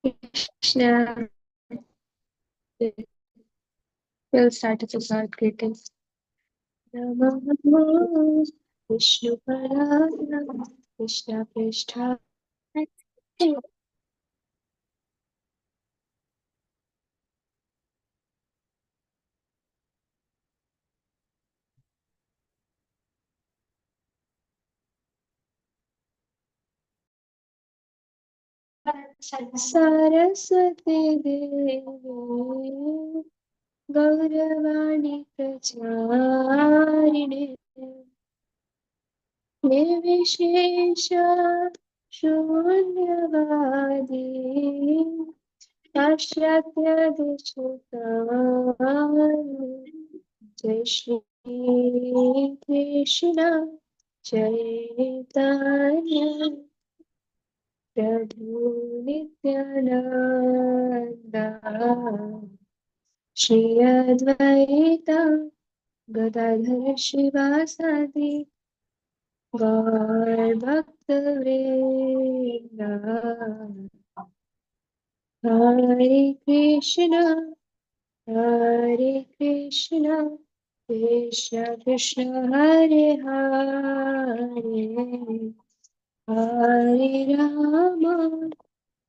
Krishna. We'll start with the God greetings. Namaha Vishnu Parana Krishna Prishta. Saraswati Devi Gauravani Pracharine Nirvishesha Shunyavadi Pashyatya Deshutani Jai Shri Krishna Chaitanya Prabhu Nityananda Shri Advaita Gadadhar Shivasadi Gaur Bhakta Vrinda Hare Krishna Hare Krishna Krishna Krishna Hare Hare Hare Rama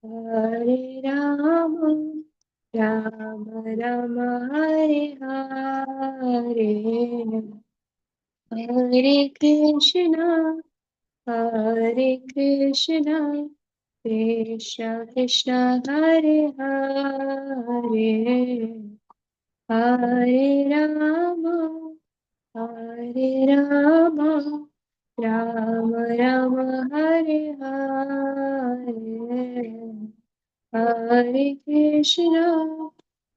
Hare Rama Rama Rama Hare Hare Hare Krishna Hare Krishna Krishna Krishna Hare Hare Hare Rama Hare Rama Rama Rama Hare Hare Hare Krishna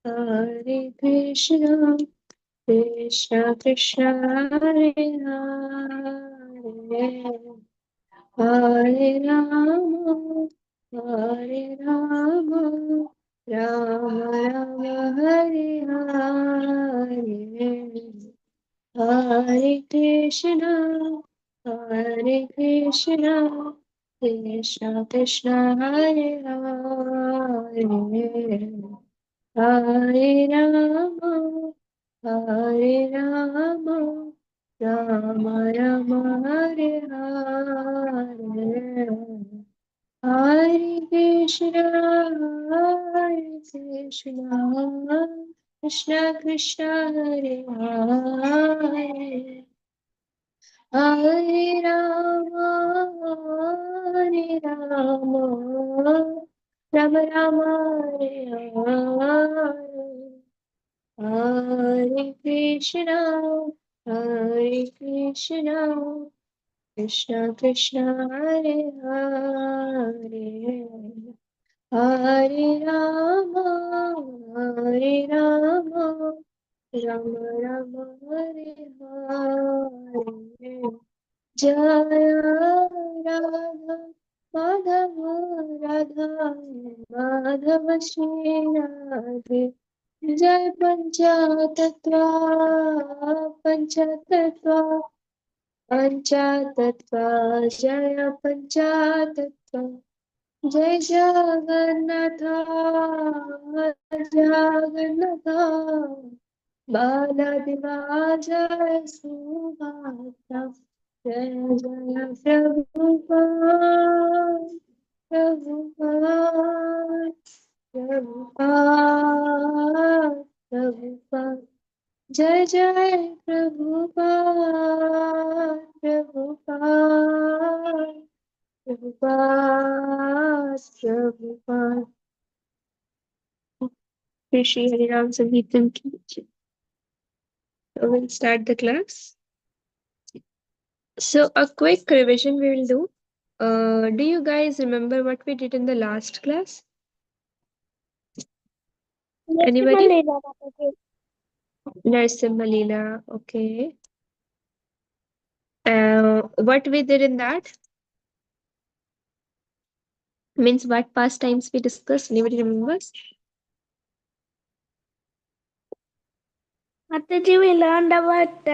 Hare Krishna Krishna Krishna Hare Hare Hare Rama Hare Rama Rama Rama Hare Hare Hare Krishna Hare Krishna Krishna Krishna Hare Hare Hare Rama Hare Rama Rama Rama Hare Hare Hare Krishna Hare Krishna Krishna Krishna Hare Hare Hare Rama Hare Rama Rama Rama Hare Hare Hare Krishna Hare Krishna Krishna Krishna Hare Hare Hare Rama Hare Rama Rama Rama Hare Hare Jaya Radha Madhava Radha Madhava Shri Radhe Jai Panchatattva Panchatattva Panchatattva Jaya Panchatattva Jai Jagannatha Jagannatha Baladeva Subhadra Jaya Jaya Prabhupada Prabhupada Prabhupada Prabhupada Jai Jai Prabhupada Prabhupada Prabhupada Prabhupada Shri Hari Ram Sangeetam ki jai. So we'll start the class. So a quick revision we will do. Do you guys remember what we did in the last class? Anybody? Narsimha Leela. Okay. What we did in that? Means what pastimes we discussed? Anybody remembers? Mataji, we learned about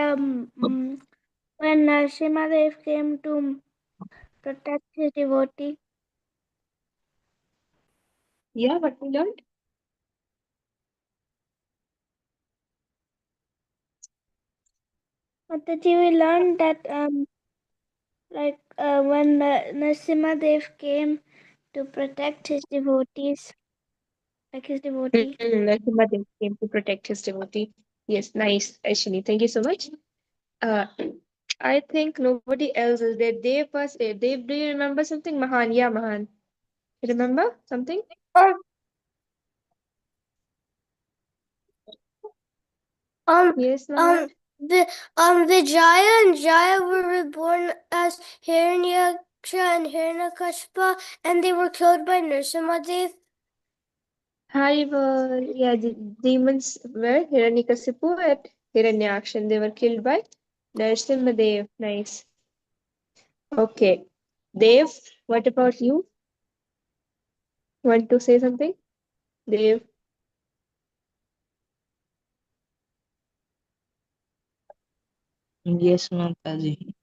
when Shimadev came to protect his devotee. Yeah, what we learned? Mataji, we learned that when Narasimha Dev came to protect his devotees, like his devotee. Narasimha came to protect his devotee. Yes, nice, Ashini. Thank you so much. Uh, I think nobody else is there. Dev was there. Dev, do you remember something? Mahan, yeah, Mahan. You remember something? Um, um, Yes, Mahan. um, Vijaya and Jaya were reborn as Hiranyaksha and Hiranyakashipu, and they were killed by Narasimhadev. Harival, yeah, the demons were Hiranyakasipu and Hiranyaksha, and they were killed by Narasimhadev. Nice. Okay. Dev, what about you? Want to say something? Dev. Yes, Mataji.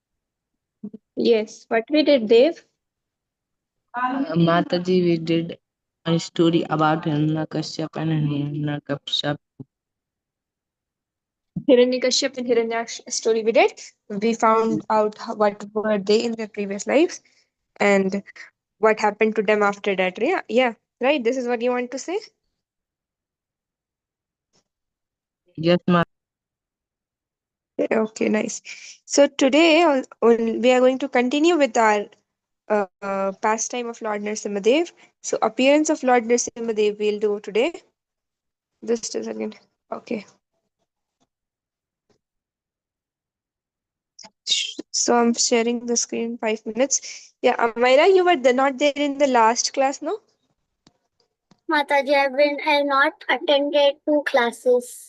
Yes. What we did, Dev? Mataji, we did a story about Hiranyakashyap and Hiranyakashyap. Hiranyakashyap and Hiranyaksha story we did. We found out what were they in their previous lives and what happened to them after that. Yeah, yeah, right. This is what you want to say. Yes, Mataji. Okay, nice. So today we are going to continue with our pastime of Lord Narasimhadev. So appearance of Lord Narasimhadev we'll do today. Just a second. Okay. So I'm sharing the screen 5 minutes. Yeah, Amira, you were not there in the last class, no? Mataji, I have not attended 2 classes.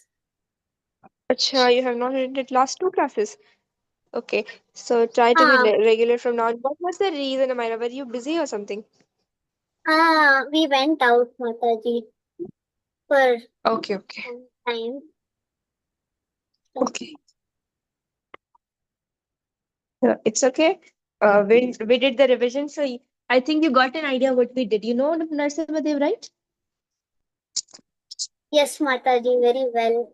Acha, you have not attended last two classes. Okay, so try to be regular from now on. What was the reason, Amira? Were you busy or something? We went out, Mataji, for Okay, okay, some time. okay. It's okay. We did the revision, so I think you got an idea what we did. You know Narasimhadev, right? Yes, Mataji, very well.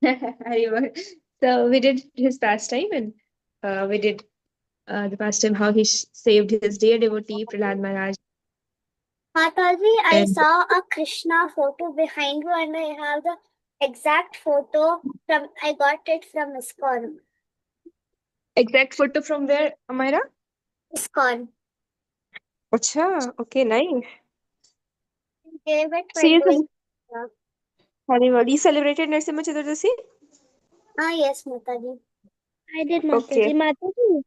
Arriba. So we did his pastime and we did the pastime how he saved his dear devotee Prahlad Maharaj. Mataji, I And saw a Krishna photo behind you, and I have the exact photo from. I got it from ISKCON. exact photo from where, Amira? ISKCON. Acha, okay, nice. Gave it So while you, doing. Yeah. Arriba. You celebrated Narasimha Chaturdashi? Yes, Mataji. I did, Okay. Mataji.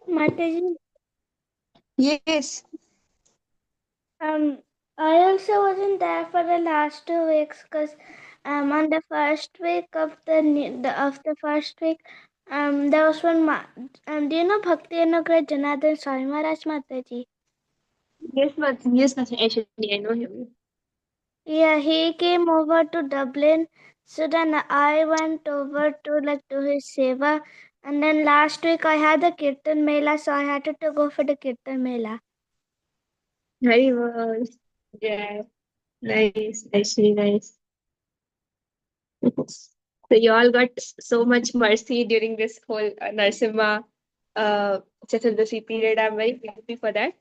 Mataji. Mataji. Yes. I also wasn't there for the last 2 weeks because on the first week of the first week, there was one. Do you know Bhakti Anugrah Janardhan Swami Maharaj Mataji? Yes, actually, I know him. Yeah, he came over to Dublin. So then I went over to do his seva. And then last week I had the Kirtan Mela, so I had to go for the Kirtan Mela. Arriba. Yeah. Nice. Actually, nice. So you all got so much mercy during this whole Narasimha Chaturdashi period. I'm very happy for that.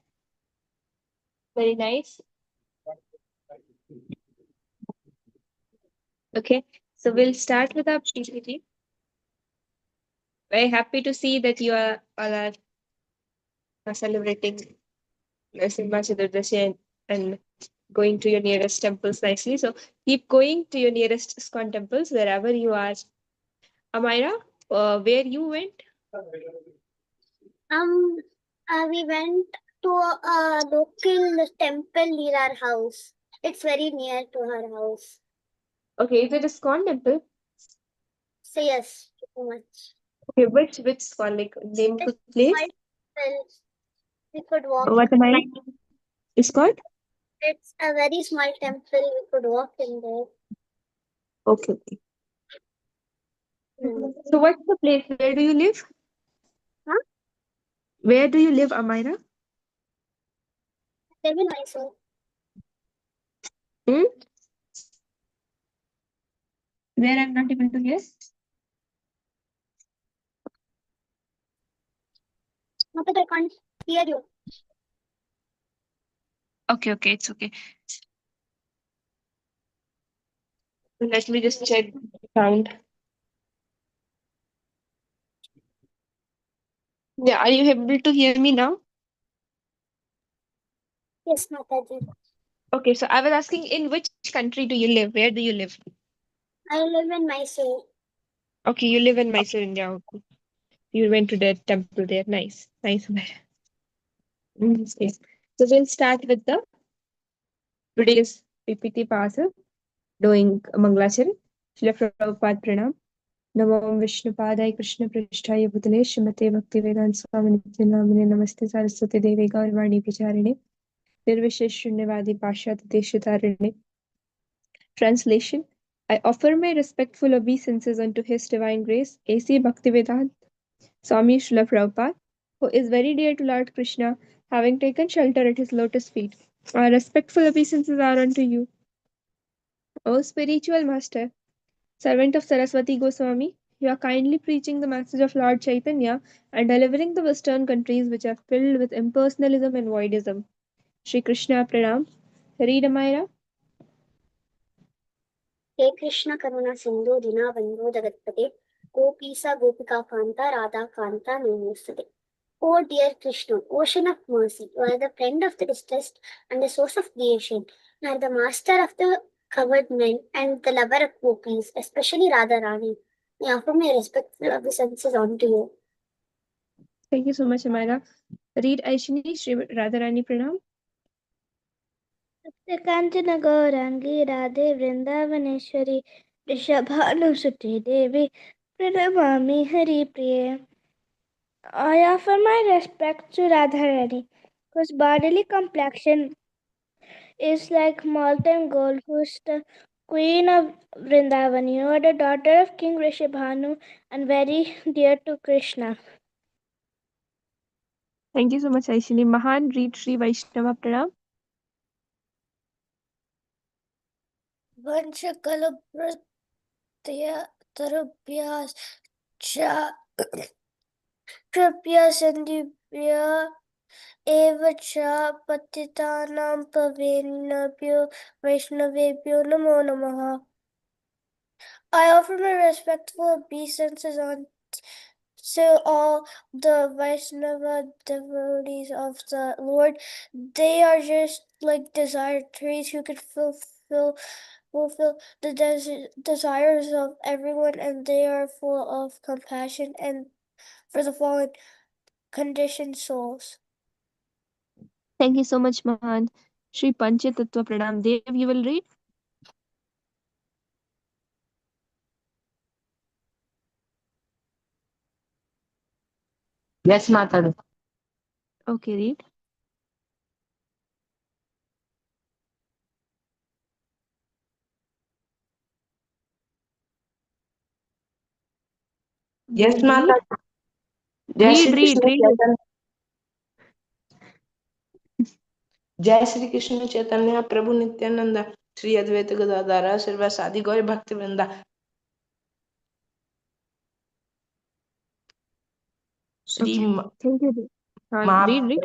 Very nice. Okay. So we'll start with our PPT. Very happy to see that you are all are celebrating Narasimha Chaturdashi and going to your nearest temples nicely. So keep going to your nearest ISKCON temples wherever you are. Amira, where you went? We went to a local temple near our house. It's very near to our house. Okay, is it ISKCON temple? So yes, too much. Okay, which ISKCON? Like name of the place? Well, we could walk. What am I? ISKCON? It's a very small temple. We could walk in there. Okay, okay. So what's the place? Where do you live? Huh? Where do you live, Amira? I live in Mysore. Hmm? Where I'm not able to hear? Mother, I can't hear you. Okay, okay, it's okay. Let me just check the sound. Yeah, are you able to hear me now? Yes, Mataji. Okay, so I was asking, in which country do you live? Where do you live? I live in Mysore. Okay, you live in Mysore, India. Okay. You went to the temple there. Nice, nice. Okay. So we'll start with the today's PPT pass doing Mangalacharya. Srila Prabhupada Pranam. Namo Vishnupadaya Krishna Prishtaya Bhutale Srimate Bhaktivedanta Swami Nityanamane Namaste Saraswati Devi Gaurvani Pracharine Nirvishesh Shunyavadi Pashat Deshitarine. Translation: I offer my respectful obeisances unto His Divine Grace, A.C. Bhaktivedanta Swami Srila Prabhupada, who is very dear to Lord Krishna, having taken shelter at his lotus feet. Our respectful obeisances are unto you, O spiritual master, servant of Saraswati Goswami. You are kindly preaching the message of Lord Chaitanya and delivering the Western countries which are filled with impersonalism and voidism. Shri Krishna Pranam. Read Amira. हे कृष्ण करुणा सिंधु दीनबंधो जगत्पते गोपीसा गोपिका कांता राधा कांता नमोस्तुते. Oh dear Krishna, ocean of mercy, you are the friend of the distressed and the source of creation. You are the master of the covered men and the lover of gopis, especially Radha Rani. I offer my respectful obeisances unto you. Thank you so much, Amira. Read Aishini Shri Radharani Pranam. कांचन गौरांगी राधे वृंदावनेश्वरी वृषभानुसुते देवी प्रणमामि हरिप्रिये. I offer my respect to Radharani, whose bodily complexion is like molten gold, who's the queen of Vrindavan. You are the daughter of King Rishabhanu and very dear to Krishna. Thank you so much, Aishini. Mahan, read Shri Vaishnava Pranam. Vanshakalapratiya cha कृपया संदीप्य एव च पतितानां पावनेभ्यो वैष्णवेभ्यो नमो नमः. I offer my respectful obeisances on to all the Vaishnava devotees of the Lord. They are just like desire trees who could fulfill the desires of everyone, and they are full of compassion and for the fallen conditioned souls. Thank you so much, Mahan. Shri Panchatattva Pranam. Dev, you will read? Yes, Mataji. Okay, read. Yes, Read. Mataji. जय Read, Shri read, Krishna read. चैतन्य जय श्री कृष्ण चैतन्य प्रभु नित्यानंद श्री अद्वैत गदाधर श्रीवासादि गौर भक्त वृंदा Shri Okay. Thank you. Read, read. Mahaprabhu.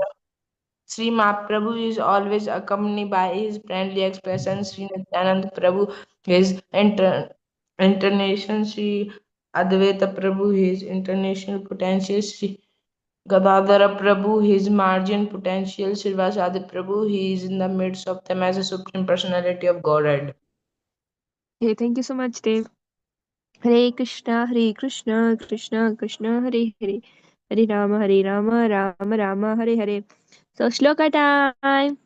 Sri Mahaprabhu is always accompanied by his friendly expression. Sri Nityananda Prabhu, his international Sri Advaita Prabhu, his international potential. Sri Gadadhara Prabhu, his margin potential. Srivasadi Prabhu, he is in the midst of them as a supreme personality of Godhead. Okay, thank you so much, Dev. Hare Krishna, Krishna Krishna, Hare Hare. Hare Rama, Rama Rama, Hare Hare. So, Shloka time.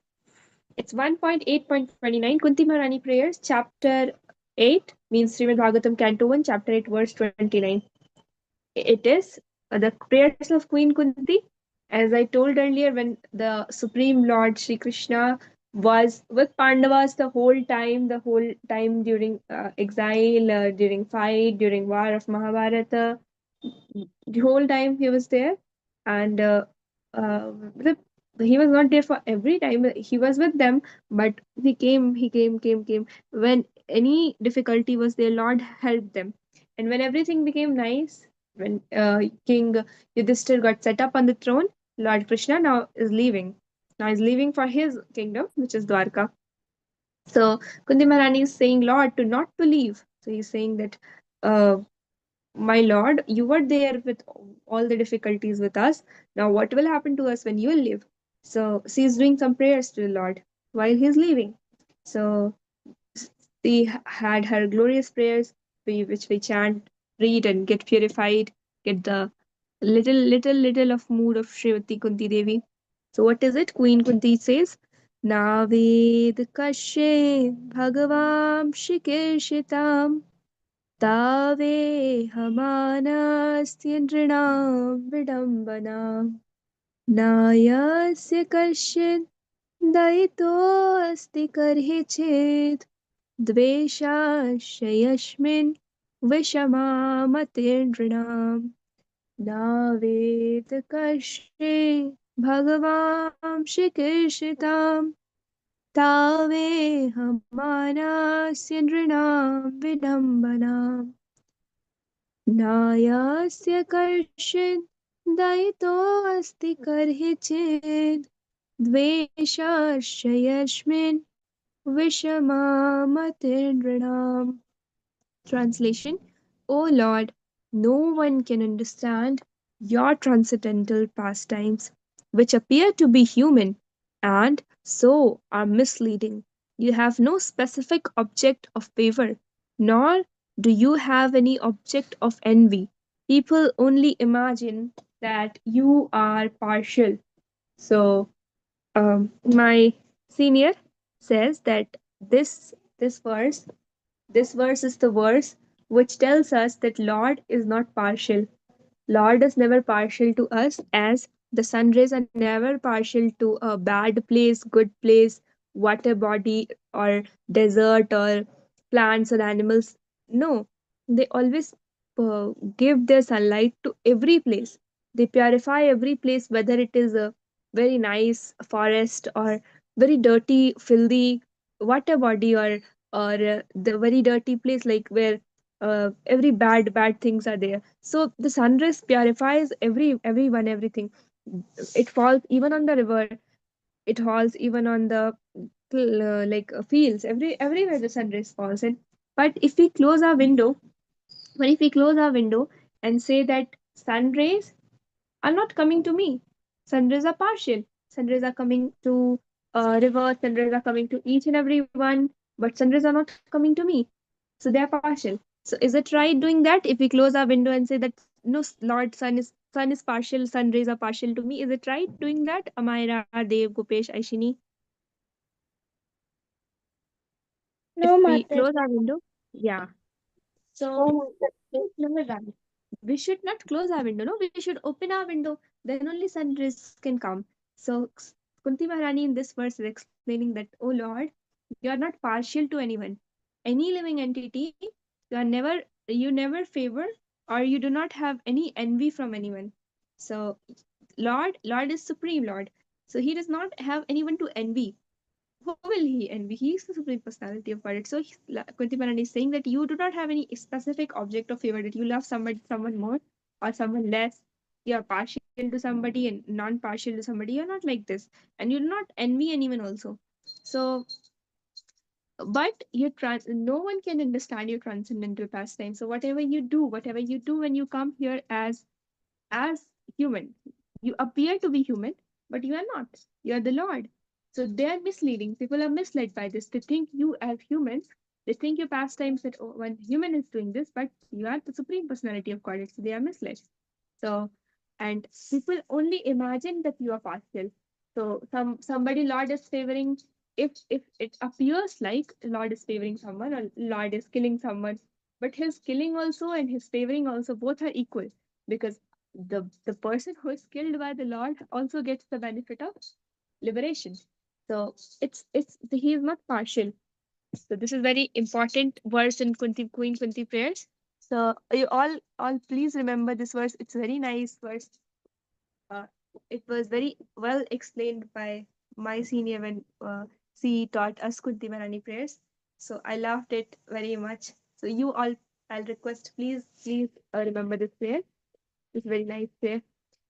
It's 1.8.29 Kunti Maharani Prayers, Chapter 8, means Srimad Bhagavatam, Canto 1, Chapter 8, verse 29. It is the prayers of Queen Kunti. As I told earlier, when the Supreme Lord Sri Krishna was with Pandavas the whole time during exile, during fight, during war of Mahabharata, the whole time he was there. And the He was not there for every time. He was with them, but he came. When any difficulty was there, Lord helped them. And when everything became nice, when King Yudhishthir got set up on the throne, Lord Krishna now is leaving. Now is leaving for his kingdom, which is Dwarka. So Kunti Maharani is saying, Lord, to not to leave. So he's saying that, uh, my Lord, you were there with all the difficulties with us. Now, what will happen to us when you leave? So, she is doing some prayers to the Lord while he's leaving. So, she had her glorious prayers, which we chant, read, and get purified, get the little of mood of Srimati Kunti Devi. So, what is it? Queen Kunti says, Naved kashe bhagavam shikeshitam तावेहमानस्य नृणां विडम्बना नायस्य कश्चित् दयितोऽस्ति कर्हि चेत् द्वेषाशयस्मिन् विषमामतिर्नृणां नावेत् कश्ये भगवां चिकीर्षितां तावेहमानस्य नृणां विडम्बनाम् नायस्य कर्षित् दयितोऽस्ति कर्हि चेत् द्वेषाश्च यस्मिन् विषमामतिर्नृणाम्. Translation: O Lord, no one can understand your transcendental pastimes, which appear to be human and so are misleading. You have no specific object of favor, nor do you have any object of envy. People only imagine that you are partial. So, my senior says that this verse is the verse which tells us that Lord is not partial. Lord is never partial to us, as the sun rays are never partial to a bad place, good place, water body, or desert, or plants or animals. No, they always give their sunlight to every place. They purify every place, whether it is a very nice forest or very dirty, filthy water body, or the very dirty place like where every bad things are there. So the sunrise purifies everyone, everything. It falls even on the river, it falls even on the fields, everywhere the sunrise falls in. But if we close our window, and say that sun rays are not coming to me. Sunrays are partial. Sunrays are coming to river, sunrays are coming to each and every one, but sunrays are not coming to me. So they are partial. So is it right doing that if we close our window and say that no, Lord, sun is partial, sun rays are partial to me? Is it right doing that? Amaira, Dev, Gopesh, Aishini? No, If we Mataji. close our window, yeah. So it's never right. We should not close our window. No, we should open our window. Then only sun rays can come. So Kunti Maharani in this verse is explaining that, oh Lord, you are not partial to anyone. Any living entity, you never favor, or you do not have any envy from anyone. So Lord is supreme Lord. So he does not have anyone to envy. Who will he envy? He is the supreme personality of Godhead. So Kunti Maharani is saying that you do not have any specific object of favor, that you love someone more or someone less. You are partial to somebody and non-partial to somebody. You're not like this, and you do not envy anyone also. So, but no one can understand your transcendental pastime. So whatever you do when you come here as human. You appear to be human, but you are not. You are the Lord. So they are misleading. People are misled by this. They think you as humans, they think your pastimes that, oh, one human is doing this, but you are the supreme personality of God. So they are misled. So, and people only imagine that you are partial. So somebody Lord is favoring. If it appears like Lord is favoring someone or Lord is killing someone, but his killing also and his favoring also both are equal, because the person who is killed by the Lord also gets the benefit of liberation. So he is not partial. So this is very important verse in Queen Kunti prayers. So you all please remember this verse. It's a very nice verse. it was very well explained by my senior when she taught us Kunti Maharani prayers. So I loved it very much. So you all, I'll request, please remember this prayer. It's very nice prayer.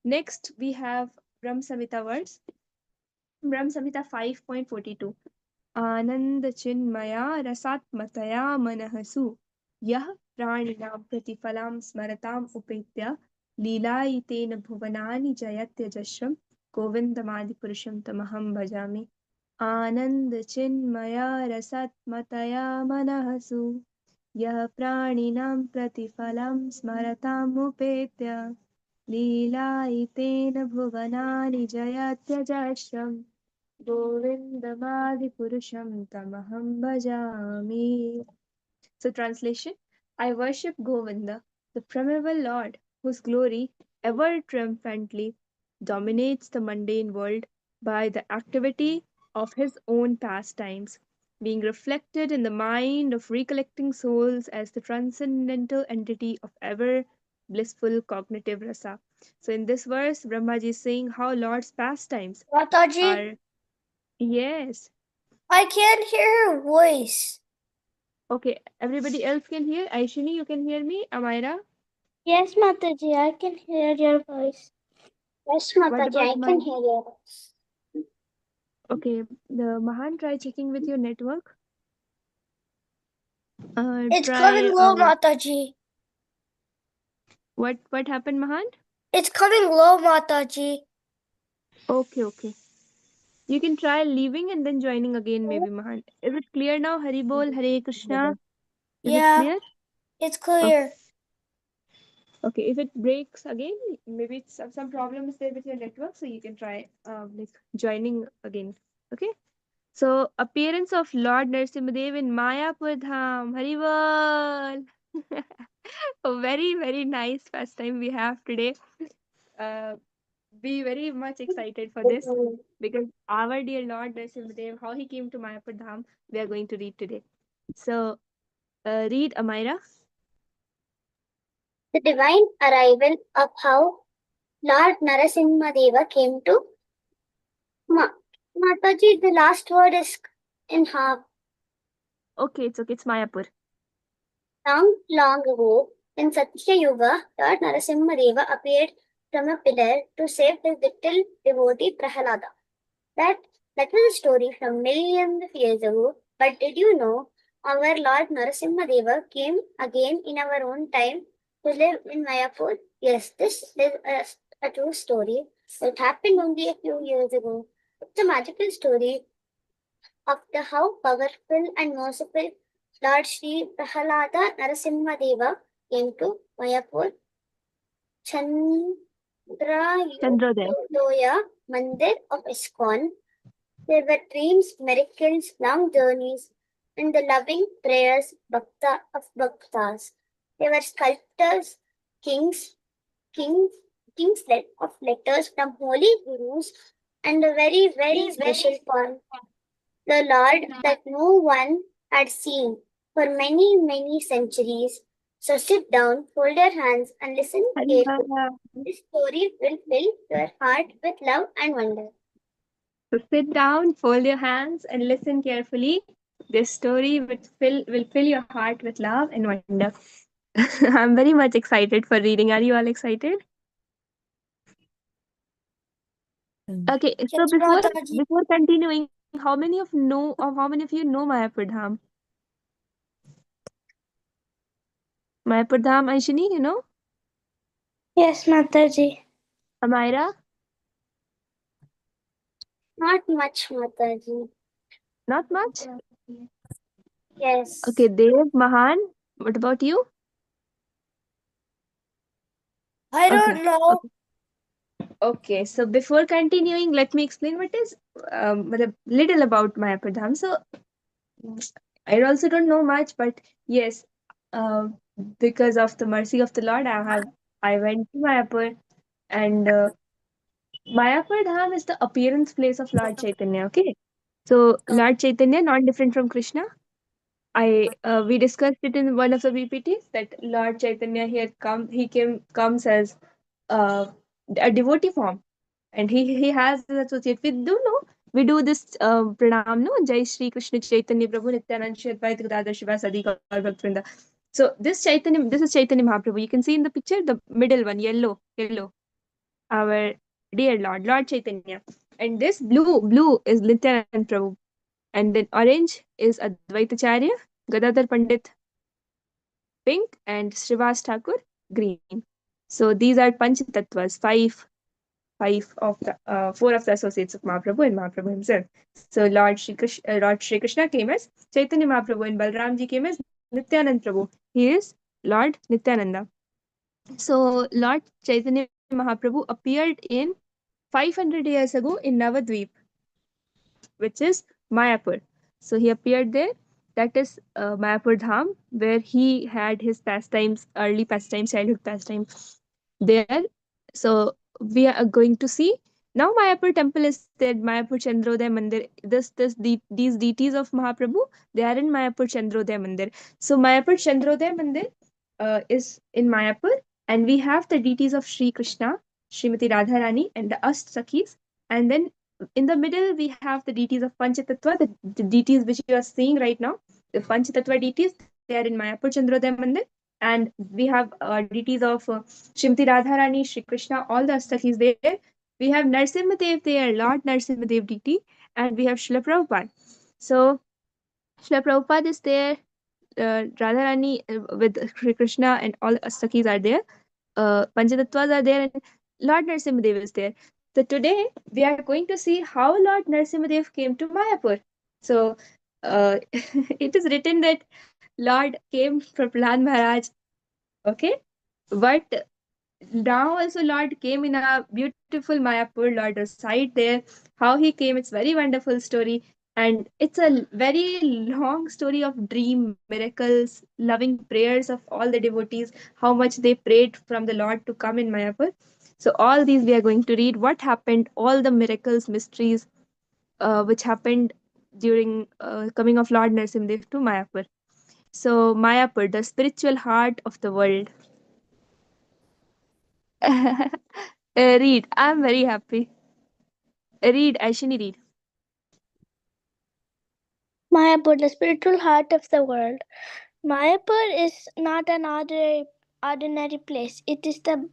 Next, we have Brahm Samhita words. Brahm Samhita 5.42. आनंद चिन्मया रसात्मतया मनहसु यः प्राणिनां प्रतिफलां स्मरताम् उपेत्य लीलायितेन भुवनानि जयत्यजस्रं गोविन्दमादिपुरुषं तमहं भजामि आनंद चिन्मया रसात्मतया मनहसु यः प्राणिनां प्रतिफलं स्मरताम् उपेत्य लीलायितेन भुवनानि जयत्यजस्रम् गोविन्दमादिपुरुषं तमहं भजामि. So translation, I worship Govinda, the primeval Lord, whose glory ever triumphantly dominates the mundane world by the activity of his own pastimes, being reflected in the mind of recollecting souls as the transcendental entity of ever blissful cognitive rasa. So in this verse, Brahmaji is saying how Lord's pastimes Mataji, are. Yes. I can't hear her voice. Okay. Everybody else can hear. Aishini, you can hear me. Amira. Yes, Mataji, I can hear your voice. Yes, What Mataji, about I my? can hear you. Okay. The Mahan, try checking with your network. It's Try. coming low, Mataji. What happened, Mahan? It's coming low, Mataji. Okay. Okay. You can try leaving and then joining again, maybe, Mahan. Is it clear now? Hari Bol, Hare Krishna. Is it Yeah, clear? it's Okay. clear. Okay. If it breaks again, maybe it's some problem is there with your network, so you can try like joining again. Okay. So, appearance of Lord Narasimhadev in Mayapur Dham. Haribol! A very, very nice pastime we have today. Uh, be very much excited for this because our dear Lord Narasimhadev, how he came to Mayapur Dham, we are going to read today. So, read Amira. The divine arrival of how Lord Narasimha came to Mataji. The last word is in half. Okay, it's okay. It's Mayapur. Long, long ago, in Satya Yuga, Lord Narasimha appeared from a pillar to save the little devotee Prahalada. That was a story from millions of years ago. But did you know our Lord Narasimha came again in our own time to live in Mayapur? Yes, this is a true story. It happened only a few years ago. It's a magical story of the how powerful and merciful Lord Sri Prahalada Narasimha came to Mayapur Chandrodaya. Chandrayodoya Mandir of ISKCON. There were dreams, miracles, long journeys, and the loving prayers of bhaktas. There were sculptors, kings, kings, kings of letters from holy gurus, and a very, very special point, the Lord that no one had seen for many, many centuries. So sit down, fold your hands, and listen carefully. This story will fill your heart with love and wonder. So sit down, fold your hands, and listen carefully. This story will fill your heart with love and wonder. I'm very much excited for reading. Are you all excited? Okay, so Yes, before Mataji. before continuing, how many of you know Mayapur Dham? Mayapur Dham, Aishini, you know? Yes, Mataji. Amira? Not much, Mataji. Not much? Yes. Okay, Dev, Mahan, what about you? I don't Okay. know. Okay, so before continuing, let me explain what is मतलब little about Mayapur Dham. So I also don't know much, but yes, uh, because of the mercy of the Lord, I went to Mayapur, and Mayapur Dham is the appearance place of Lord Chaitanya. Okay, so Lord Chaitanya not different from Krishna. I we discussed it in one of the BPTs that Lord Chaitanya here comes as uh, a devotee form. And he has his associate. We do this pranam, no? Jai Shri Krishna Chaitanya Prabhu Nityanand Shri Advaita Gadadhar Shivasadi Gaur Bhaktivinoda. So this is Chaitanya Mahaprabhu. You can see in the picture the middle one, yellow, our dear Lord Chaitanya. And this blue is Nityanand Prabhu. And then orange is Advaitacharya, Gadadhar Pandit pink, and Srivas Thakur green. So these are Panch Tattvas, five of the four of the associates of Mahaprabhu and Mahaprabhu himself. So Lord Shri Krishna came as Chaitanya Mahaprabhu and Balramji came as Nityanand Prabhu. He is Lord Nityananda. So Lord Chaitanya Mahaprabhu appeared in 500 years ago in Navadvip, which is Mayapur. So he appeared there. That is Mayapur Dham, where he had his pastimes, early pastimes, childhood pastimes there. So we are going to see now Mayapur temple is there. Mayapur Chandrodaya Mandir. These deities of Mahaprabhu, they are in Mayapur Chandrodaya Mandir. So Mayapur Chandrodaya Mandir is in Mayapur, and we have the deities of Sri Krishna, Srimati Radharani, and the Ast Sakhis. And then in the middle, we have the deities of Panchatattva, the deities which you are seeing right now. The Panchatattva deities, they are in Mayapur Chandrodaya Mandir. And we have deities of Srimati Radharani, Sri Krishna, all the Astakis there. We have Narsimhadev there, Lord Narsimhadev deity, and we have Srila Prabhupada. So Srila Prabhupada is there, Radharani with Sri Krishna, and all Astakis are there. Panchatattvas are there, and Lord Narsimhadev is there. So today we are going to see how Lord Narsimhadev came to Mayapur. So it is written that Lord came from Prahlad Maharaj, okay? But now also Lord came in a beautiful Mayapur. Lord reside there. How he came, it's very wonderful story. And it's a very long story of dream, miracles, loving prayers of all the devotees, how much they prayed from the Lord to come in Mayapur. So all these we are going to read. What happened, all the miracles, mysteries, which happened during coming of Lord Narsimhadev to Mayapur. So Mayapur, the spiritual heart of the world. Read. I'm very happy. Read, Ashini, read. Mayapur, the spiritual heart of the world. Mayapur is not an ordinary place. It is the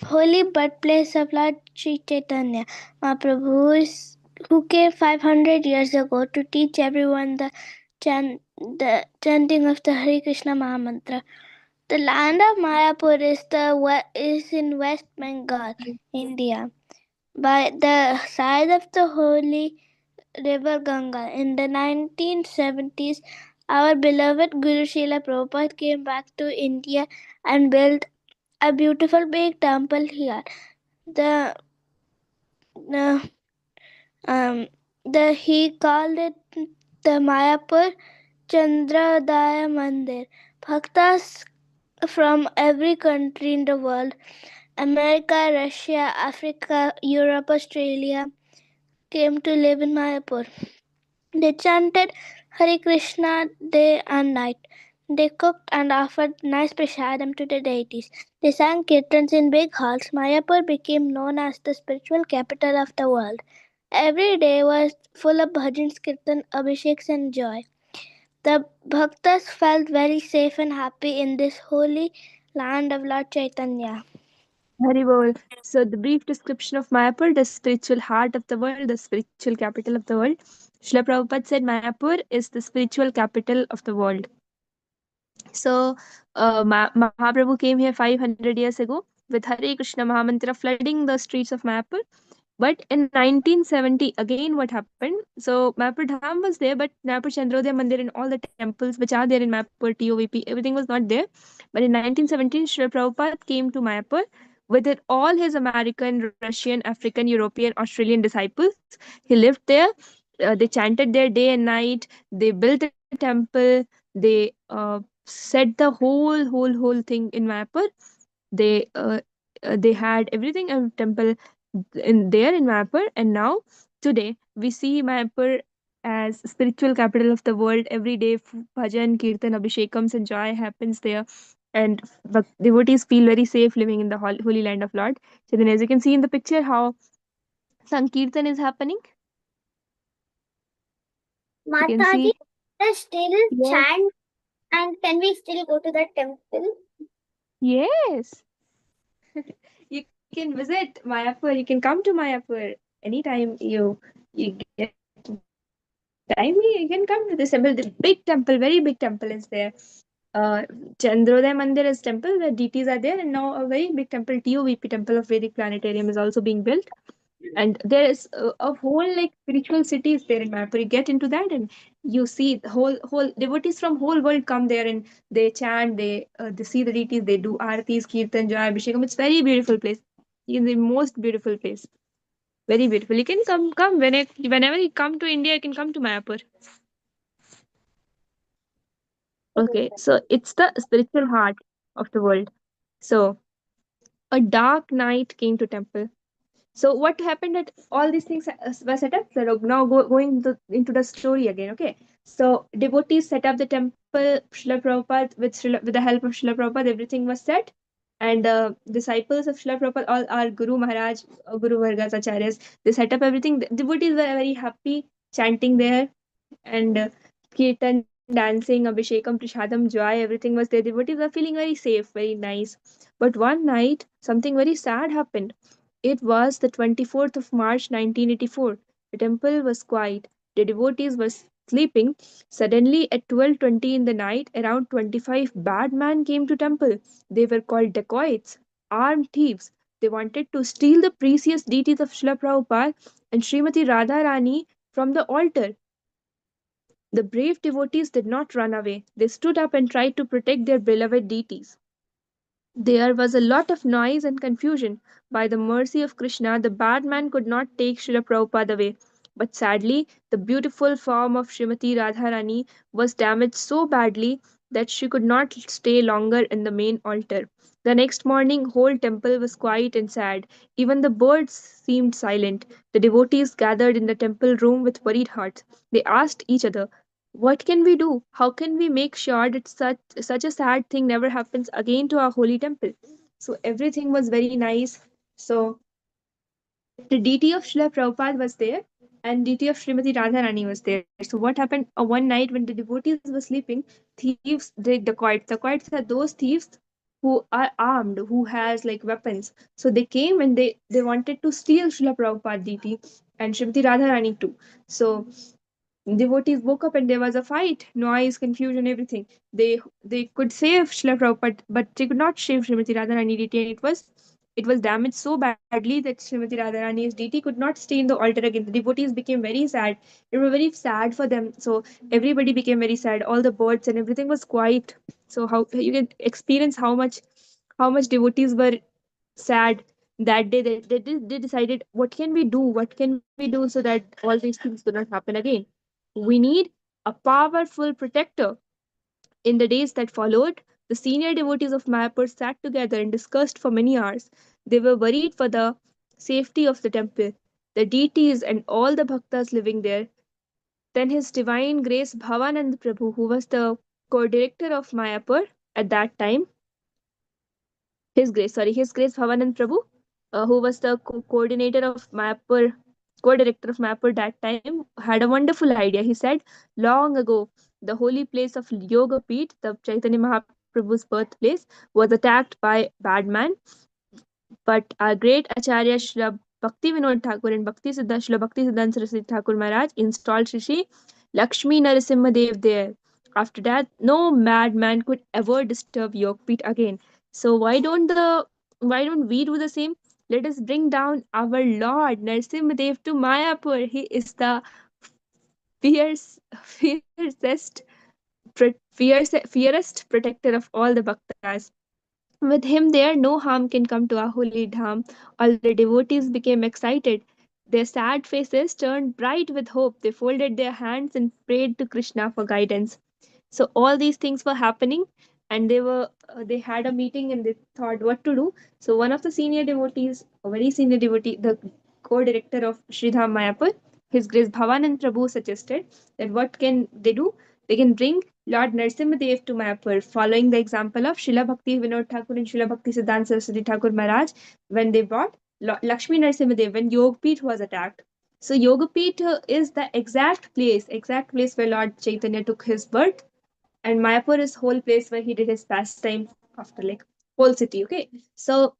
holy birthplace of Lord Sri Chaitanya Mahaprabhu, who came 500 years ago to teach everyone the chanting of the Hare Krishna Mahamantra. The land of Mayapur is in West Bengal, India, by the side of the holy river Ganga. In the 1970s, our beloved Guru Srila Prabhupada came back to India and built a beautiful big temple here. The the he called it the Mayapur Chandrodaya Mandir. Bhaktas from every country in the world, America, Russia, Africa, Europe, Australia, came to live in Mayapur. They chanted Hare Krishna day and night. They cooked and offered nice prasadam to the deities. They sang kirtans in big halls. Mayapur became known as the spiritual capital of the world. Every day was full of bhajans, kirtan, abhisheks and joy. The bhaktas felt very safe and happy in this holy land of Lord Chaitanya. Haribol. So the brief description of Mayapur, the spiritual heart of the world, the spiritual capital of the world. Srila Prabhupada said Mayapur is the spiritual capital of the world. So Mahaprabhu came here 500 years ago with Hare Krishna Mahamantra flooding the streets of Mayapur. But in 1970, again, what happened? So Mayapur Dham was there, but Mayapur Chandrodaya Mandir and all the temples which are there in Mayapur, TOVP, everything was not there. But in 1917, Srila Prabhupada came to Mayapur with all his American, Russian, African, European, Australian disciples. He lived there. They chanted there day and night. They built a temple. They set the whole thing in Mayapur. They had everything a temple in there in Mayapur, and now today we see Mayapur as spiritual capital of the world. Every day bhajan, kirtan, abhishekams and joy happens there, and devotees feel very safe living in the holy land of Lord. So then, as you can see in the picture, how Sankirtan is happening. You can Mataji, see. there's still Yes. chant, and can we still go to the temple? Yes. You can visit Mayapur. You can come to Mayapur anytime you get time. You can come to this temple. The big temple, very big temple is there. Chandrodaya Mandir is temple where deities are there, and now a very big temple, TOVP Temple of Vedic Planetarium, is also being built. And there is a whole like spiritual cities there in Mayapur. You get into that, and you see the whole devotees from whole world come there, and they chant, they see the deities, they do aartis, kirtan, joy, abhishekam. It's very beautiful place. In the most beautiful place, very beautiful. You can come whenever you come to India, you can come to Mayapur. Okay, so it's the spiritual heart of the world. So a dark night came to temple. So what happened that all these things were set up? So now going into the story again. Okay, so devotees set up the temple. Srila Prabhupada with the help of Srila Prabhupada, everything was set, and disciples of Srila Prabhupada, all our Guru Maharaj, Guru Vargas, Acharyas, they set up everything. The devotees were very happy chanting there, and kirtan, dancing, abhishekam, prashadam, joy, everything was there. Devotees were feeling very safe, very nice. But one night, something very sad happened. It was the 24th of March 1984. The temple was quiet. The devotees were sleeping. Suddenly, at 12:20 in the night, around 25 bad men came to temple. They were called dacoits, armed thieves. They wanted to steal the precious deities of Srila Prabhupada and Srimati Radharani from the altar. The brave devotees did not run away. They stood up and tried to protect their beloved deities. There was a lot of noise and confusion. By the mercy of Krishna, the bad man could not take Srila Prabhupada away. But sadly, the beautiful form of Srimati Radharani was damaged so badly that she could not stay longer in the main altar. The next morning, whole temple was quiet and sad. Even the birds seemed silent. The devotees gathered in the temple room with worried hearts. They asked each other, what can we do? How can we make sure that such a sad thing never happens again to our holy temple? So everything was very nice. So the deity of Srila Prabhupada was there, and deity of Srimati Radharani was there. So what happened one night when the devotees were sleeping, thieves, the dacoits are those thieves who are armed, who has like weapons. So they came and they wanted to steal Srila Prabhupada deity and Srimati Radharani too. So devotees woke up and there was a fight, noise, confusion, everything. They could save Srila Prabhupada, but they could not save Srimati Radharani deity, and it was damaged so badly that Srimati Radharani's deity could not stay in the altar again. The devotees became very sad. It was very sad for them. So everybody became very sad. All the birds and everything was quiet. So how you can experience how much devotees were sad that day. They decided, what can we do? What can we do so that all these things do not happen again? We need a powerful protector. In the days that followed, the senior devotees of Mayapur sat together and discussed for many hours. They were worried for the safety of the temple, the deities, and all the bhaktas living there. Then His Divine Grace Bhavanand Prabhu, who was the co-director of Mayapur at that time, His Grace Bhavanand Prabhu, who was the coordinator of Mayapur, co-director of Mayapur that time, had a wonderful idea. He said, long ago, the holy place of Yoga Peeth, the Chaitanya Mahaprabhu's birthplace, was attacked by bad man. But our great Acharya Srila Bhakti Vinod Thakur and Srila Bhakti Siddhanta Saraswati Thakur Maharaj installed Shri Lakshmi Narasimha Dev there. After that, no madman could ever disturb Yogpit again. So why don't we do the same? Let us bring down our Lord Narasimha Dev to Mayapur. He is the fiercest, fiercest protector of all the bhaktas. With him there, no harm can come to our holy dham. All the devotees became excited. Their sad faces turned bright with hope. They folded their hands and prayed to Krishna for guidance. So all these things were happening, and they had a meeting and they thought what to do. So one of the senior devotees, a very senior devotee, the co-director of Sridham Mayapur, His Grace Bhavanand Prabhu, suggested that what can they do? They can bring Lord Narsimhadev to Mayapur, following the example of Srila Bhakti Vinod Thakur and Srila Bhakti Siddhanta Saraswati Thakur Maharaj when they brought Lakshmi Narasimhadev, when Yogpeeth was attacked. So Yogapeeth is the exact place where Lord Chaitanya took his birth, and Mayapur is whole place where he did his pastime after like whole city. Okay, so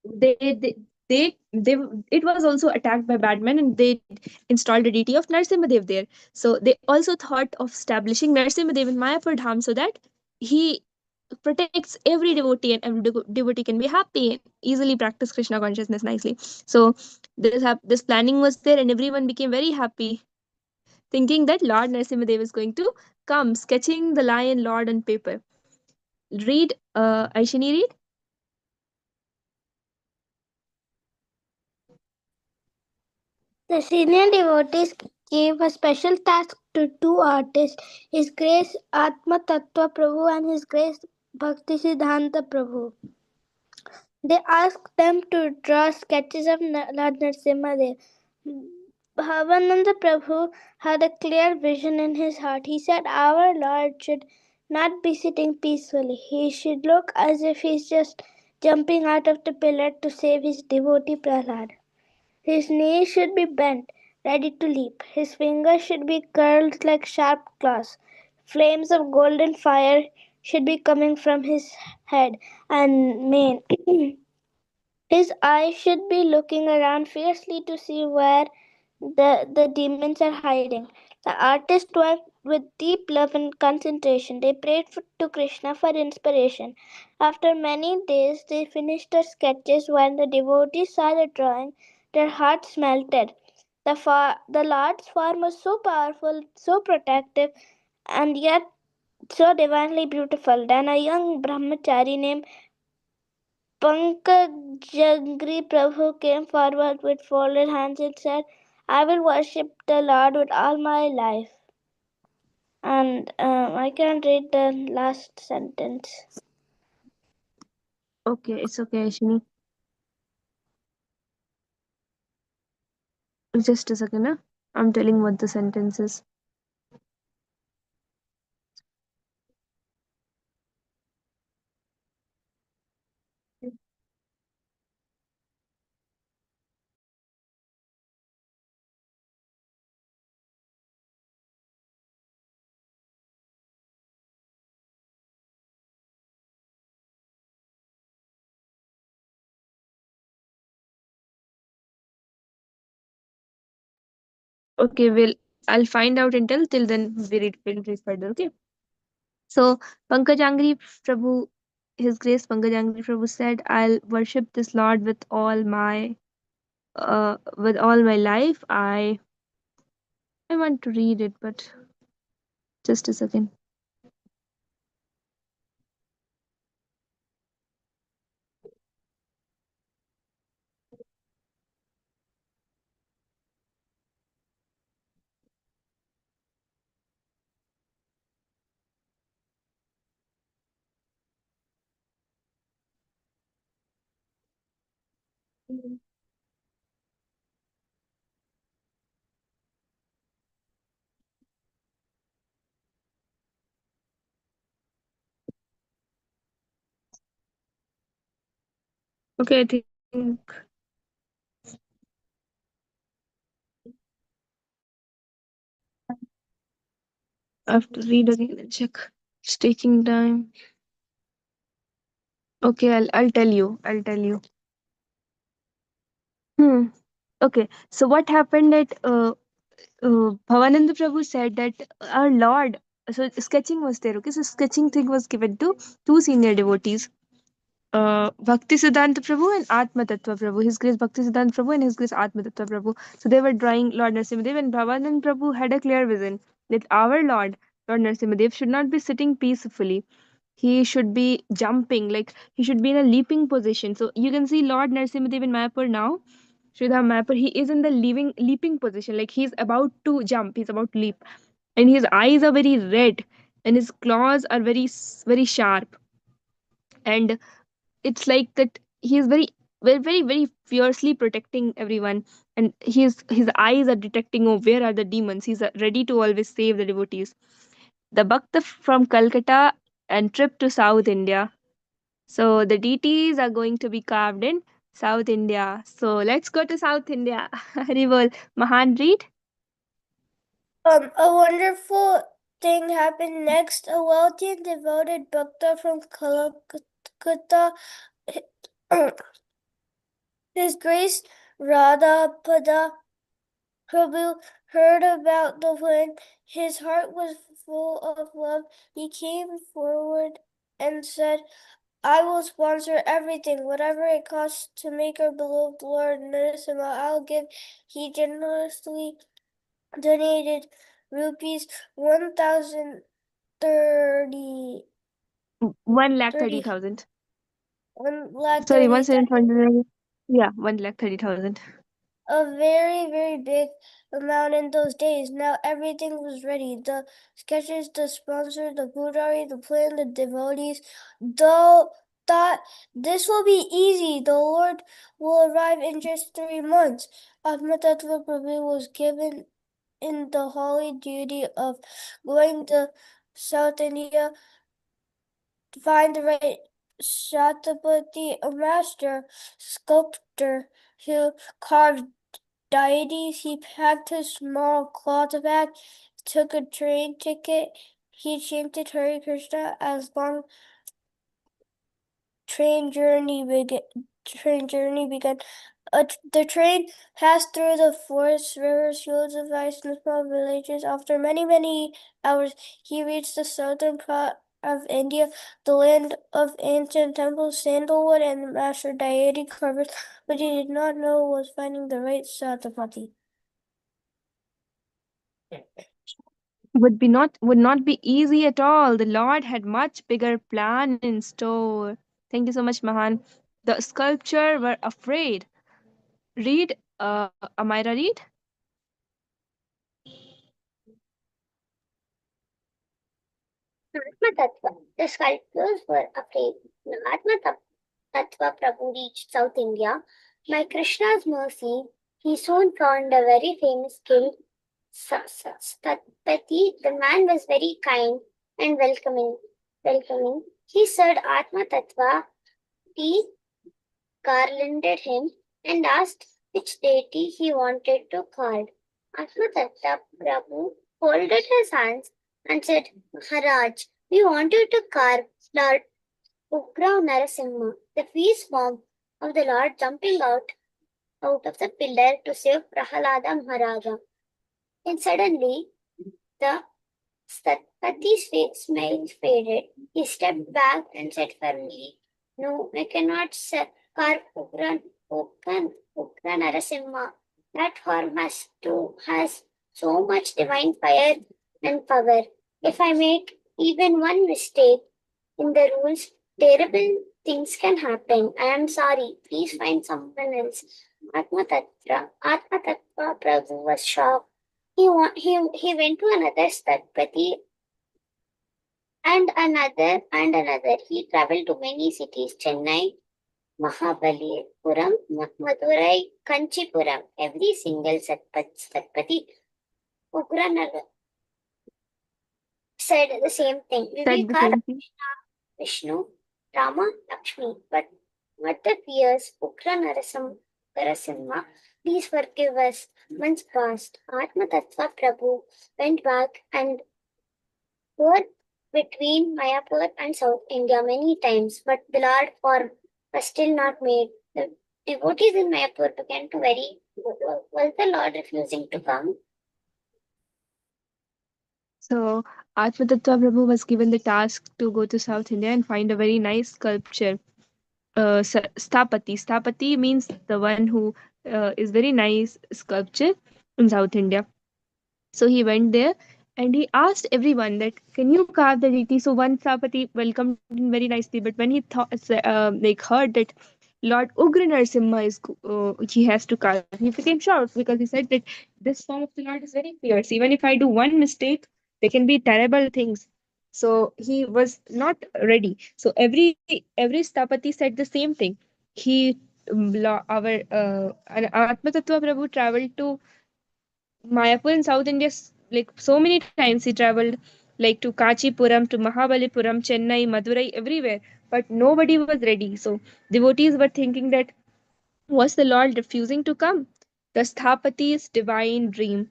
they they they it was also attacked by bad men, and they installed a deity of Narasimhadev there. So they also thought of establishing Narasimhadev in Mayapur Dham so that he protects every devotee, and every devotee can be happy and easily practice Krishna consciousness nicely. So this planning was there, and everyone became very happy, thinking that Lord Narasimhadev is going to come, sketching the lion lord on paper. Read, Aishini, read. The senior devotees gave a special task to two artists, His Grace Atma Tattva Prabhu and His Grace Bhakti Siddhanta Prabhu. They asked them to draw sketches of Lord Narasimhadev. Bhavananda Prabhu had a clear vision in his heart. He said, Our Lord should not be sitting peacefully. He should look as if he's just jumping out of the pillar to save his devotee Prahlad. His knees should be bent, ready to leap. His fingers should be curled like sharp claws. Flames of golden fire should be coming from his head and mane. His eyes should be looking around fiercely to see where the demons are hiding. The artist worked with deep love and concentration. They prayed to Krishna for inspiration. After many days, they finished their sketches. When the devotees saw the drawing, their hearts melted. The Lord's form was so powerful, so protective, and yet so divinely beautiful. Then a young brahmachari named Pankajangri Prabhu came forward with folded hands and said, I will worship the Lord with all my life. And I can't read the last sentence. Okay, it's okay, Aishini. Just a second, huh? I'm telling what the sentence is. Okay, I'll find out till then we'll read further. Okay. So Pankajangri Prabhu, His Grace Pankajangri Prabhu said, I'll worship this Lord with all my life. I want to read it, but just a second. Okay, I think I have to read again and check. It's taking time. Okay, I'll tell you. I'll tell you. Hmm. Okay. So what happened at Bhavananda Prabhu said that our Lord, so sketching was there, okay? So sketching thing was given to two senior devotees, Bhakti Siddhanta Prabhu and Atma Tattva Prabhu, His Grace Bhakti Siddhanta Prabhu and His Grace Atma Tattva Prabhu. So they were drawing Lord Narasimhadev, and Bhavananda Prabhu had a clear vision that our Lord Narasimhadev, should not be sitting peacefully. He should be jumping, like he should be in a leaping position. So you can see Lord Narasimhadev in Mayapur now. Sridhar Mayapur, he is in the leaping position, like he's about to jump, he's about to leap, and his eyes are very red, and his claws are very sharp, and it's like that he is very fiercely protecting everyone, and his eyes are detecting, oh, where are the demons. He's ready to always save the devotees. The bhakta from Calcutta and trip to South India. So the deities are going to be carved in South India. So let's go to South India. Haribol. Mahan, read. A wonderful thing happened next. A wealthy and devoted Bhakta from Calcutta, His Grace Radhapada Prabhu, heard about the plan. His heart was full of love. He came forward and said, I will sponsor everything, whatever it costs to make our beloved Lord Narasimha. I'll give. He generously donated rupees 1,030. 1,30,000. 1,30,000. Sorry, 1,720. Yeah, 1,30,000. A very, very big amount in those days. Now everything was ready. The sketches, the sponsor, the pujari, the plan, the devotees. Though thought this will be easy. The Lord will arrive in just 3 months. Atmatattva Prabhu was given in the holy duty of going to South India to find the right Shatapati, a master sculptor who carved deities. He packed his small cloth bag, took a train ticket. He chanted Hare Krishna as long train journey began. The train passed through the forests, rivers, fields of ice, and small villages. After many, many hours, he reached the southern part of India, the land of ancient temples, sandalwood, and master deity carvers, but he did not know was finding the right Satapati. Would not be easy at all. The Lord had much bigger plan in store. Thank you so much, Mahan. The sculpture were afraid. Read, Amira, read. Atma Tattva. The sculptors were afraid. When Tattva Prabhu reached South India, by Krishna's mercy, he soon found a very famous skilled Statpati. The man was very kind and welcoming. He said Atma Tattva. He garlanded him and asked which deity he wanted to carve. Atmatatta Prabhu folded his hands and said, Maharaj, we want you to carve Lord Ugra Narasimha, the fierce form of the Lord jumping out of the pillar to save Prahalada Maharaja. And suddenly, the Satpati's smile faded. He stepped back and said firmly, No, I cannot carve Ugra Narasimha. That form has so much divine fire and power. If I make even one mistake in the rules, terrible things can happen. I am sorry. Please find someone else. Atma Tattva Prabhu was shocked. He went to another Statpati and another. He traveled to many cities, Chennai, Mahabalipuram, Madurai, Kanchipuram. Every single Satpati Ugranagar said the same thing. We will Said the carve same thing. Vishnu, Rama, Lakshmi, but what the fears Ugra Narasimha, please forgive us. Months passed. Atma Tattva Prabhu went back and toured between Mayapur and South India many times, but the Lord form was still not made. The devotees in Mayapur began to worry. Was the Lord refusing to come? So Atmatattva Prabhu was given the task to go to South India and find a very nice sculpture. Stapati. Stapati means the one who is very nice sculpture in South India. So he went there and he asked everyone that can you carve the deity. So one Stapati welcomed him very nicely, but when he heard that Lord Ugra Narasimha he has to carve, he became shocked because he said that this form of the Lord is very fierce. Even if I do one mistake, there can be terrible things. So he was not ready. So every Stapati said the same thing. He our Atmatattva Prabhu traveled to Mayapur in South India, like so many times he traveled, like to Kachipuram, to Mahabalipuram, Chennai, Madurai, everywhere. But nobody was ready. So devotees were thinking that Was the Lord refusing to come? The Sthapati's divine dream.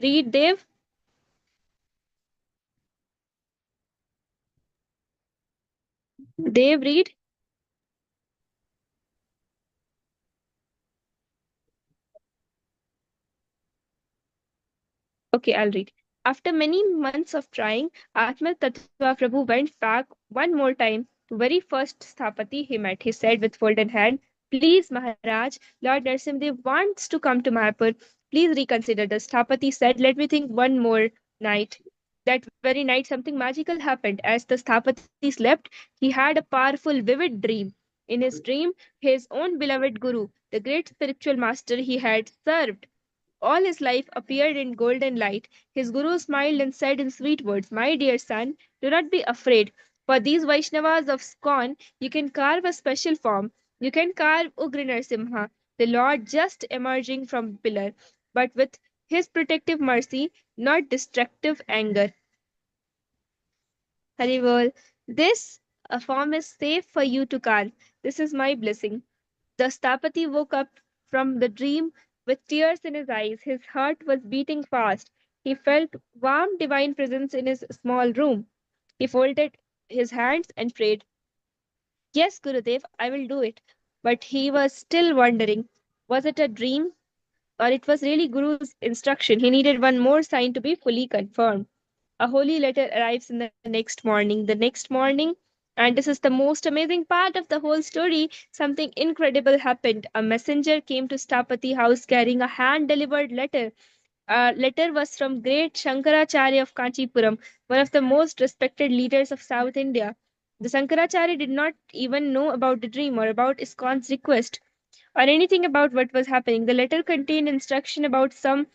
Read, Dev. Dev, read. Okay, I'll read. After many months of trying, Atma Tattva Prabhu went back one more time to very first Sthapati he met. He said with folded hand, "Please, Maharaj, Lord Narsimdev wants to come to Mayapur. Please reconsider." The Sthapati said, "Let me think one more night." That very night, something magical happened. As the Sthapati slept, he had a powerful, vivid dream. In his dream, his own beloved Guru, the great spiritual master he had served all his life, appeared in golden light. His guru smiled and said in sweet words, "My dear son, do not be afraid. For these Vaishnavas of Skon, you can carve a special form. You can carve Ugra Narsimha, the Lord just emerging from pillar, but with his protective mercy, not destructive anger." Hari bol. This a form is safe for you to carve. This is my blessing. The Stapati woke up from the dream with tears in his eyes. His heart was beating fast. He felt warm divine presence in his small room. He folded his hands and prayed, "Yes, Gurudev, I will do it." But he was still wondering, was it a dream or it was really Guru's instruction? He needed one more sign to be fully confirmed. A holy letter arrives in the next morning. The next morning, and this is the most amazing part of the whole story, something incredible happened. A messenger came to Stapati house carrying a hand delivered letter. A letter was from great Shankaracharya of Kanchipuram, one of the most respected leaders of South India. The Shankaracharya did not even know about the dream or about ISKCON's request or anything about what was happening. The letter contained instruction about some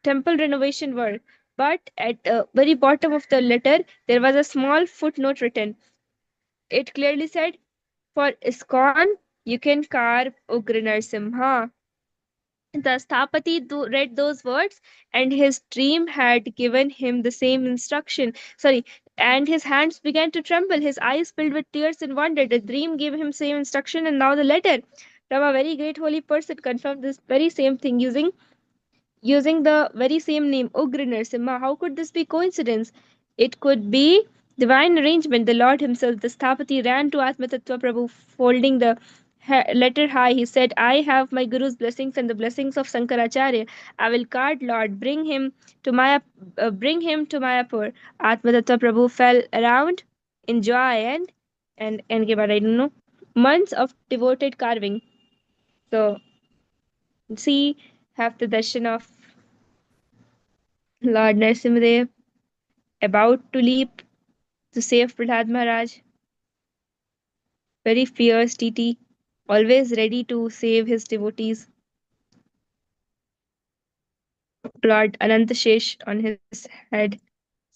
temple renovation work. But at the very bottom of the letter, there was a small footnote written. It clearly said, "For ISKCON, you can carve Ugra Narsimha." The Sthapati read those words, and his dream had given him the same instruction. Sorry, and his hands began to tremble. His eyes filled with tears and wonder. The dream gave him same instruction, and now the letter from a very great holy person confirmed this very same thing using the very same name, Ugra Narasimha. How could this be coincidence? It could be divine arrangement. The Lord himself, the Sthapati, ran to Atmatattva Prabhu, folding the letter high. He said, "I have my Guru's blessings and the blessings of Sankaracharya. I will guard Lord. Bring him to Mayapur." Atmatattva Prabhu fell around in joy and के बाद I don't know months of devoted carving. So see, have the darshan of Lord Narasimhadev about to leap to save Prahlad Maharaj, very fierce deity, always ready to save his devotees. Lord Anantashesh on his head.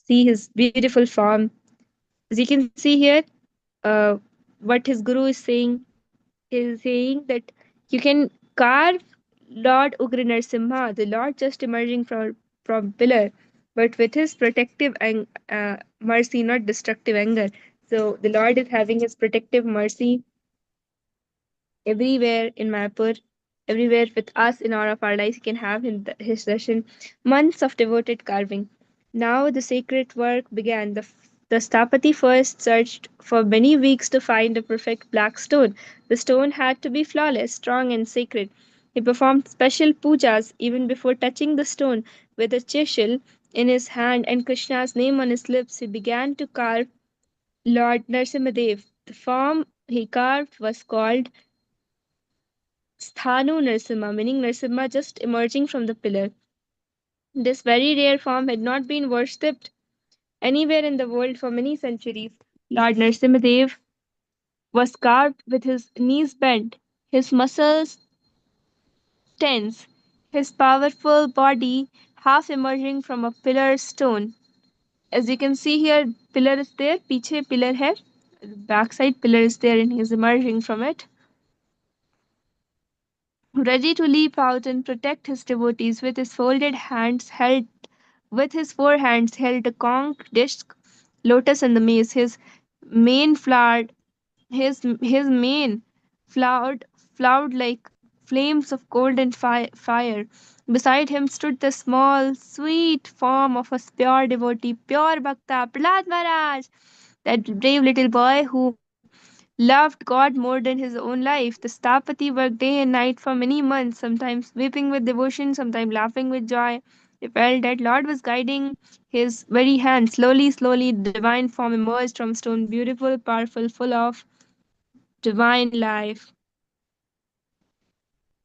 See his beautiful form. As you can see here, uh, what his guru is saying that you can carve Lord Ugra Narasimha, the Lord just emerging from pillar, but with his protective mercy, not destructive anger. So the Lord is having his protective mercy everywhere in Mayapur, everywhere with us in all of our lives. He can have his session, months of devoted carving. Now the sacred work began. The Stapati first searched for many weeks to find a perfect black stone. The stone had to be flawless, strong, and sacred. He performed special pujas even before touching the stone. With a chisel in his hand and Krishna's name on his lips, he began to carve Lord Narsimhadev. The form he carved was called Sthanu Narsimha, meaning Narsimha just emerging from the pillar. This very rare form had not been worshipped anywhere in the world for many centuries. Lord Narsimhadev was carved with his knees bent, his muscles tense, his powerful body half emerging from a pillar stone. As you can see here, pillar is there, पीछे pillar है, backside pillar is there and he is emerging from it, ready to leap out and protect his devotees with his four hands held the conch, disc, lotus, and the mace. His main flowered his main flowered flowed like flames of golden fire. Beside him stood the small, sweet form of a pure devotee, pure Bhakta, Prahlad Maharaj, that brave little boy who loved God more than his own life. The Stapati worked day and night for many months, sometimes weeping with devotion, sometimes laughing with joy. He felt that Lord was guiding his very hand. Slowly, slowly, the divine form emerged from stone, beautiful, powerful, full of divine life.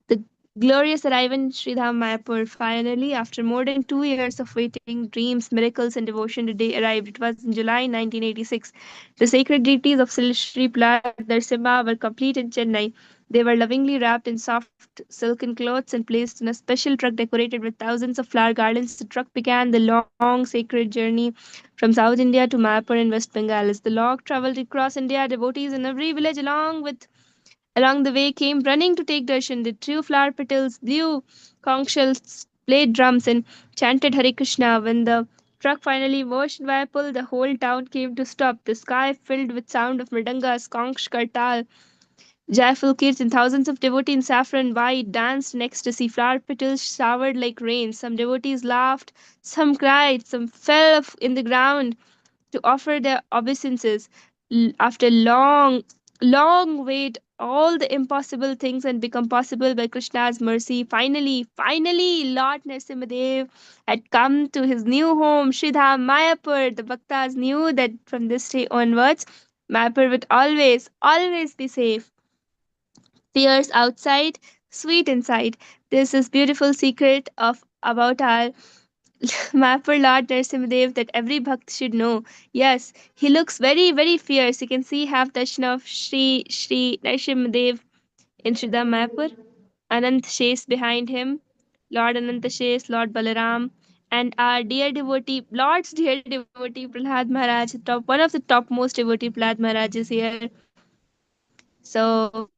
The glorious arrival in Sridham Mayapur. Finally, after more than 2 years of waiting, dreams, miracles, and devotion, the day arrived. It was in July 1986. The sacred deities of Sri Prahlad Narasimha were complete in Chennai. They were lovingly wrapped in soft silken clothes and placed in a special truck decorated with thousands of flower garlands. The truck began the long sacred journey from South India to Mayapur in West Bengal. As the log traveled across India, devotees in every village along the way came running to take darshan. They threw flower petals, blew conch shells, played drums, and chanted Hare Krishna. When the truck finally emerged in Vayapul, the whole town came to stop. The sky filled with sound of mridangas, conch, kartal, joyful kirtan. Thousands of devotees in saffron white danced in ecstasy. Flower petals showered like rain. Some devotees laughed, some cried, some fell in the ground to offer their obeisances. After long wait, all the impossible things had become possible by Krishna's mercy. Finally, Lord Narasimhadev had come to his new home, Shridham Mayapur. The Bhaktas knew that from this day onwards, Mayapur would always be safe. Fierce outside, sweet inside. This is beautiful secret of about our Mapper Lord Narasimhadev that every Bhakt should know. Yes, he looks very fierce. You can see half darshan of Shri Narasimhadev in Sridham Mayapur. Anant Shesh behind him, Lord Ananta Shesh, Lord Balaram, and our dear devotee, Lord's dear devotee Prahlad Maharaj, one of the topmost devotee Prahlad Maharaj is here. So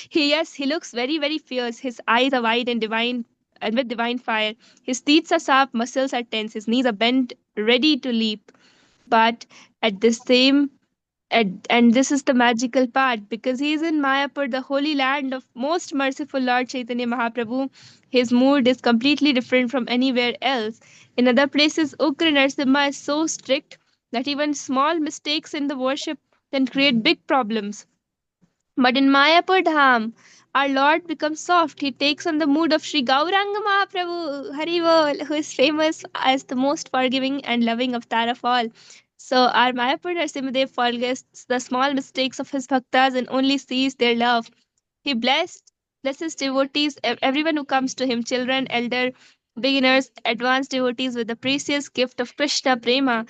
he looks very fierce. His eyes are wide and with divine fire. His teeth are sharp, muscles are tense, his knees are bent, ready to leap. But at the same and this is the magical part because he is in Mayapur, the holy land of most merciful Lord Chaitanya Mahaprabhu. His mood is completely different from anywhere else. In other places, Ukra Narasimha is so strict that even small mistakes in the worship can create big problems. But in Mayapur Dham, our Lord becomes soft. He takes on the mood of Sri Gauranga Mahaprabhu, Haribol, who is famous as the most forgiving and loving avatar of all. So our Mayapur Narasimhadev forgets the small mistakes of his bhaktas and only sees their love. He blesses devotees, everyone who comes to him, children, elder, beginners, advanced devotees, with the precious gift of Krishna Prema,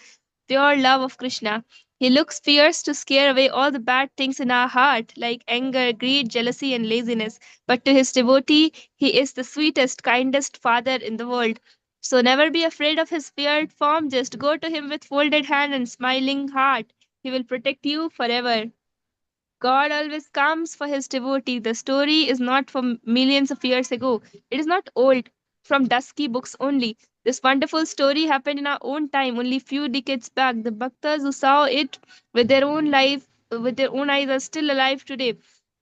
pure love of Krishna. He looks fierce to scare away all the bad things in our heart, like anger, greed, jealousy, and laziness. But to his devotee, he is the sweetest, kindest father in the world. So never be afraid of his feared form. Just go to him with folded hand and smiling heart. He will protect you forever. God always comes for his devotee. The story is not from millions of years ago. It is not old, from dusky books only. This wonderful story happened in our own time, only few decades back. The bhaktas who saw it with their own eyes, are still alive today.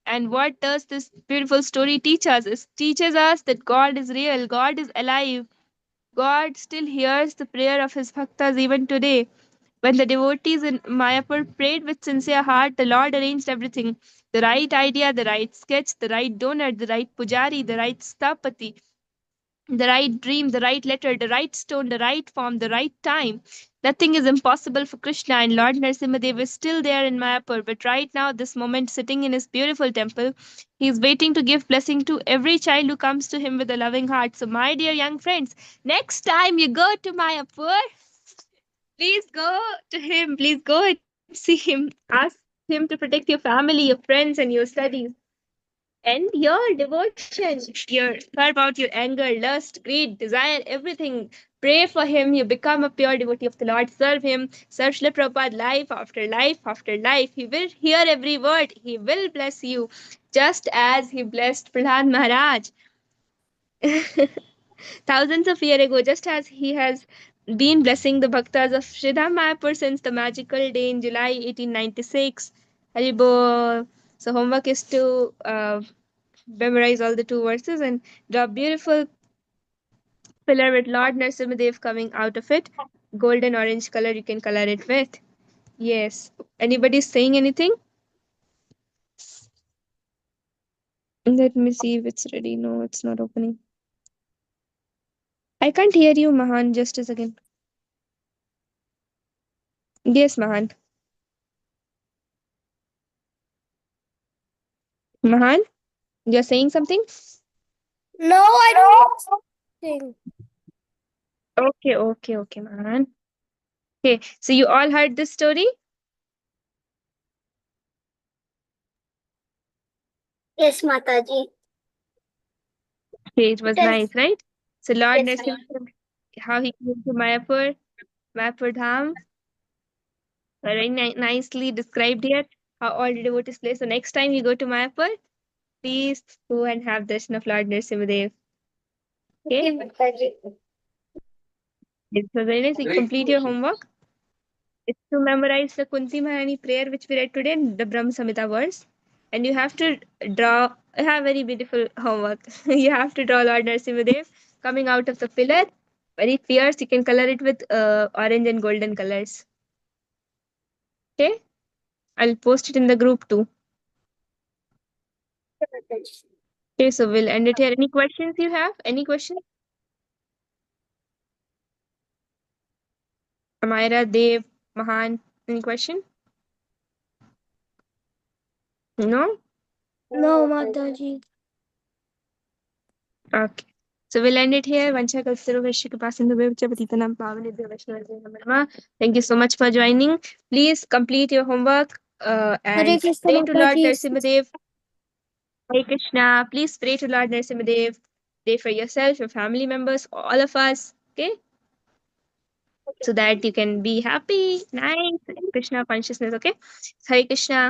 And what does this beautiful story teach us? It teaches us that God is real, God is alive. God still hears the prayer of his bhaktas even today. When the devotees in Mayapur prayed with sincere heart, the Lord arranged everything. The right idea, the right sketch, the right donor, the right pujari, the right stapati, the right dream, the right letter, the right stone, the right form, the right time. Nothing is impossible for Krishna, and Lord Narasimhadev is still there in Mayapur. But right now, this moment, sitting in his beautiful temple, he is waiting to give blessing to every child who comes to him with a loving heart. So, my dear young friends, next time you go to Mayapur, please go to him. Please go and see him. Ask him to protect your family, your friends, and your studies. And your devotion, curb out your anger, lust, greed, desire, everything. Pray for him. You become a pure devotee of the Lord. Serve him. Serve Srila Prabhupada life after life after life. He will hear every word. He will bless you, just as he blessed Prahlad Maharaj. Thousands of years ago, just as he has been blessing the bhaktas of Sridham Mayapur since the magical day in July 1896. Haribol. So homework is to memorize all the two verses and draw a beautiful pillar with Lord Narasimhadev coming out of it. Golden orange color you can color it with. Yes. Anybody saying anything? Let me see if it's ready. No, it's not opening. I can't hear you, Mahan. Just a second. Yes, Mahan. Mahan, you're saying something? No, I don't think. Okay, Mahan. Okay, so you all heard this story? Yes, Mataji. Okay, it was Tell. nice, right? So Lord Yes, ma'am. Narasimha, how he came to Mayapur Dham, very nicely described here. How all the devotees play. So next time you go to Mayapur, please go and have darshan of Lord Narasimhadev. Okay? Okay, Mataji. So very nice. You complete your homework. It's to memorize the Kunti Maharani prayer which we read today, the Brahm Samhita verse. And you have to draw, I have very beautiful homework. You have to draw Lord Narasimhadev coming out of the pillar. Very fierce. You can color it with orange and golden colors. Okay? I'll post it in the group too. Mataji. Okay, so we'll end it here. Any questions you have? Any questions? Amira, Dev, Mahan, any question? No? No, Mataji. Okay. So we'll end it here. Vancha Kalsaro Vaishya Kripasindu Bhavacha Patitanam Pavanebhyo Vaishnavajaya Namo Namah. Thank you so much for joining. Please complete your homework Hare and Krishna, pray to Lord Mataji. Narasimhadev. Hare Krishna. Please pray to Lord Narasimhadev. Pray for yourself, your family members, all of us. Okay? So that you can be happy, nice, Krishna consciousness. Okay? Hare Krishna.